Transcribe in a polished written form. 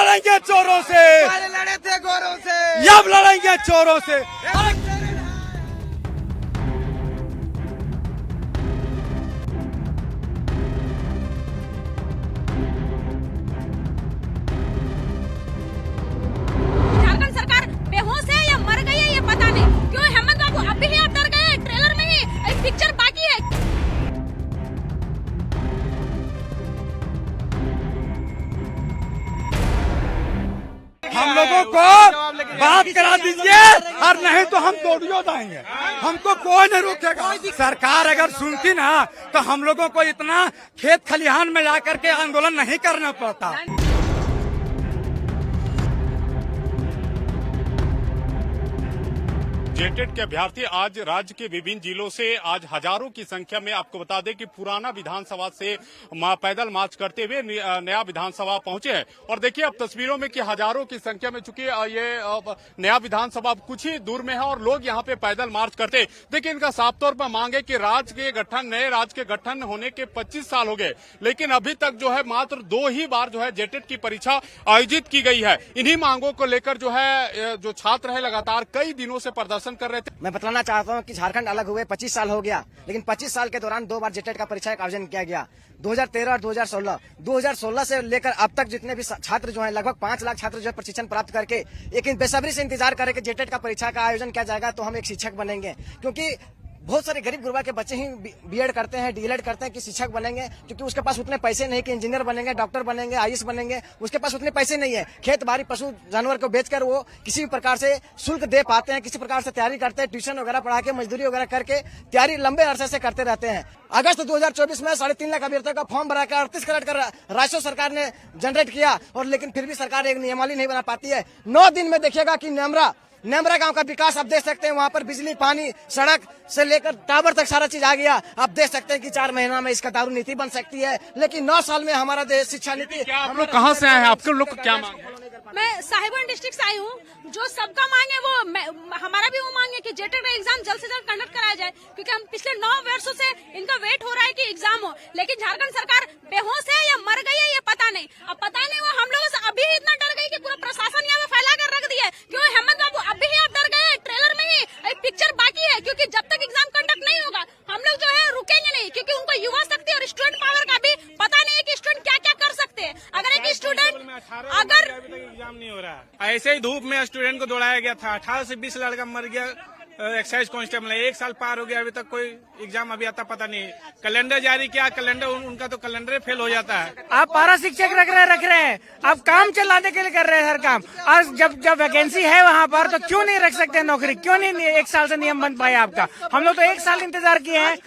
लड़ेंगे चोरों से, पहले लड़े थे गोरों से, अब लड़ेंगे चोरों से। झारखंड सरकार बेहोश है या मर गई है ये पता नहीं। क्यों हेमंत बाबू अभी ही आप डर गए? ट्रेलर में ही एक पिक्चर बाकी है। हम लोगों को बात करा दीजिए और नहीं तो हम दौड़ियो जाएंगे, हमको कोई नहीं रोकेगा। सरकार अगर सुनती ना तो हम लोगों को इतना खेत खलिहान में जाकर के आंदोलन नहीं करना पड़ता। जेटेट के अभ्यर्थी आज राज्य के विभिन्न जिलों से आज हजारों की संख्या में, आपको बता दें कि पुराना विधानसभा से पैदल मार्च करते हुए नया विधानसभा पहुंचे हैं। और देखिए अब तस्वीरों में कि हजारों की संख्या में, चूंकि ये नया विधानसभा कुछ ही दूर में है और लोग यहां पे पैदल मार्च करते। देखिए इनका साफ तौर पर मांग है कि नए राज्य के गठन होने के 25 साल हो गए, लेकिन अभी तक जो है मात्र 2 ही बार जो है जेटेट की परीक्षा आयोजित की गई है। इन्हीं मांगों को लेकर जो है जो छात्र है लगातार कई दिनों से प्रदर्शन कर रहे थे। मैं बतलाना चाहता हूं कि झारखंड अलग हुए 25 साल हो गया, लेकिन 25 साल के दौरान 2 बार जेटेट का परीक्षा का आयोजन किया गया, 2013 और 2016। 2016 से लेकर अब तक जितने भी छात्र जो हैं, लगभग 5 लाख छात्र जो है प्रशिक्षण प्राप्त करके एक बेसब्री से इंतजार करें कि जेटेट का परीक्षा का आयोजन किया जाएगा तो हम एक शिक्षक बनेंगे। क्योंकि बहुत सारे गरीब गुरबा के बच्चे ही बीएड करते हैं, डीएलएड करते हैं कि शिक्षक बनेंगे, क्योंकि उसके पास उतने पैसे नहीं कि इंजीनियर बनेंगे, डॉक्टर बनेंगे, आईएएस बनेंगे। उसके पास उतने पैसे नहीं है। खेत बाड़ी पशु जानवर को बेचकर वो किसी भी प्रकार से शुल्क दे पाते हैं, किसी प्रकार से तैयारी करते हैं, ट्यूशन वगैरह पढ़ा के, मजदूरी वगैरह करके तैयारी लंबे अरसे से करते रहते हैं। अगस्त 2024 में 3.5 लाख अभ्यर्थियों का फॉर्म भरा कर 38 करोड़ का राजस्व सरकार ने जनरेट किया, और लेकिन फिर भी सरकार एक नियमावली नहीं बना पाती है। 9 दिन में देखिएगा कि नेमरा गांव का विकास आप देख सकते हैं। वहां पर बिजली, पानी, सड़क से लेकर टावर तक सारा चीज आ गया। आप देख सकते हैं कि 4 महीना में इसका दारू नीति बन सकती है, लेकिन 9 साल में हमारा देश शिक्षा नीति। क्या आप लोग कहाँ से आए हैं? आपके लोग क्या मांग है? मैं साहिबगंज डिस्ट्रिक्ट से आई हूँ। जो सबका मांग है वो हमारा भी वो मांग है कि जेटेट का एग्जाम जल्द से जल्द कंडक्ट कराया जाए, क्योंकि हम पिछले 9 वर्षों से इनका वेट हो रहा है कि एग्जाम हो, लेकिन झारखंड सरकार बेहोश है या मर गई है ये पता नहीं। अब पता नहीं वो हम लोगों से अभी ही इतना डर गई कि पूरा प्रशासन यहाँ पे फैला कर रख दिया है। क्यों हेमंत बाबू अभी ही आप डर गए? ट्रेलर में ही एक पिक्चर बाकी है, क्योंकि जब तक एग्जाम कंडक्ट नहीं होगा हम लोग जो है रुकेंगे नहीं, क्योंकि उनको युवा शक्ति और स्टूडेंट पावर का भी पता नहीं है कि स्टूडेंट क्या क्या कर सकते हैं। अगर एक स्टूडेंट अगर एग्जाम नहीं हो रहा, ऐसे ही धूप में स्टूडेंट को दौड़ाया गया था, 18 से 20 लड़का मर गया एक्साइज कांस्टेबल। 1 साल पार हो गया, अभी तक कोई एग्जाम अभी आता पता नहीं। कैलेंडर जारी किया, कैलेंडर उनका तो कैलेंडर फेल हो जाता है। आप पारा शिक्षक रख रहे हैं, आप काम चलाने के लिए कर रहे हैं हर काम। आज जब वैकेंसी है वहाँ पर तो क्यों नहीं रख सकते नौकरी? क्यों नहीं 1 साल से नियम बन पाया आपका? हम लोग तो 1 साल इंतजार किए हैं।